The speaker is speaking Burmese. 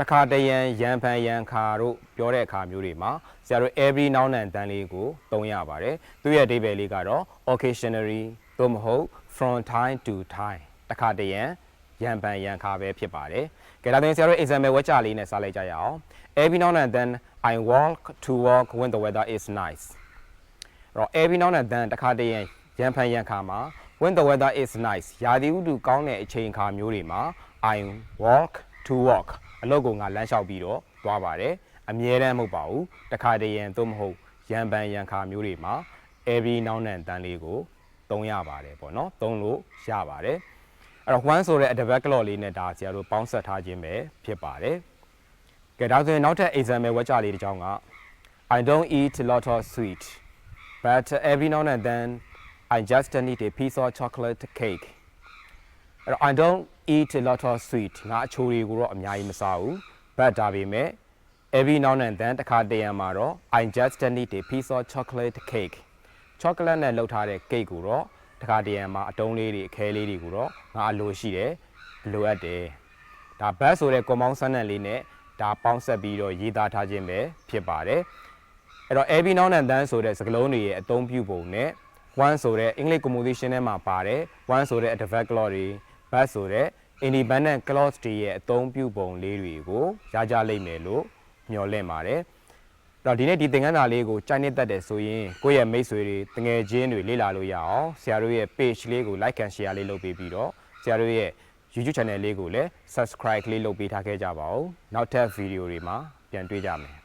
တခါတရံရံဖန်ရံခါတို့ပြောတဲ့အခါမျိုးတွေမှာဆရာတို့ every now and then လေးကိုသုံးရပါတယ်သူရဲ့အဓိပ္ပာယ်လေးကတော့ occasionally သို့မဟုတ် from time to time တခါတရံရံဖန်ရံခါပဲဖြစ်ပါတယ်ကဲဒါဆိုရင်ဆရာတို့ example ဝက်ကြလေးနဲ့စလိုက်ကြရအောင် every now and then I walk to work when the weather is nice အဲ့တော့ every now and then တခါတရံရံဖန်ရံခါမှာ when the weather is nice ရာသီဥတုကောင်းတဲ့အချိန်အခါမျိုးတွေမှာ I walk to work အလုပ်ကိုငါလမ်းလျှောက်ပြီးတော့သွားပါတယ်အမြဲတမ်းမဟုတ်ပါဘူးတခါတရံသို့မဟုတ်ရံပန်ရံခါမျိုးတွေမှာ every now and then လေးကိုသုံးရပါတယ်ပေါ့နော်သုံးလို့ရပါတယ်အဲ့တော့ one ဆိုတဲ့ adverb clause လေးနဲ့ဒါဆရာတို့ပေါင်းစပ်ထားခြင်းပဲဖြစ်ပါတယ်ကဲဒါဆိုရင်နောက်ထပ် example ဝက်ကြလေးတစ်ကြောင်းက I don't eat a lot of sweet but every now and then I just need a piece of chocolate cake I don't eat a lot of sweet ငါအချိုတွေကိုတော့အများကြီးမစားဘူး but ဒါပေမဲ့ every now and then တခါတရံမှာတော့ I just need a piece of chocolate cake chocolate နဲ့လုပ်ထားတဲ့ cake ကိုတော့တခါတရံမှာအတုံးလေးတွေအခဲလေးတွေကိုတော့ငါအလိုရှိတယ်လိုအပ်တယ်ဒါ but ဆိုတဲ့ compound sentence လေးနဲ့ဒါပေါင်းဆက်ပြီးတော့ရေးသားထားခြင်းပဲဖြစ်ပါတယ်အဲ့တော့ every now and then ဆိုတဲ့စကားလုံးတွေရဲ့အသုံးပြုပုံနဲ့ one ဆိုတဲ့ English composition ထဲမှာပါတယ် one ဆိုတဲ့ adverb clause တွေ but ဆိုတဲ့ independent clause တွေရဲ့အသုံးပြုပုံလေးတွေကိုရကြလိမ့်မယ်လို့မျှော်လင့်ပါတယ်။တော့ဒီနေ့ဒီသင်ခန်းစာလေးကိုကြိုက်နှစ်သက်တယ်ဆိုရင်ကိုယ့်ရဲ့မိတ်ဆွေတွေတငယ်ချင်းတွေလေ့လာလို့ရအောင်ဆရာတို့ရဲ့ page လေးကို like and share လေးလုပ်ပေးပြီးတော့ဆရာတို့ရဲ့ YouTube channel လေးကိုလည်း subscribe လေးလုပ်ပေးထားခဲ့ကြပါဦး။နောက်ထပ် video တွေမှာပြန်တွေ့ကြမယ်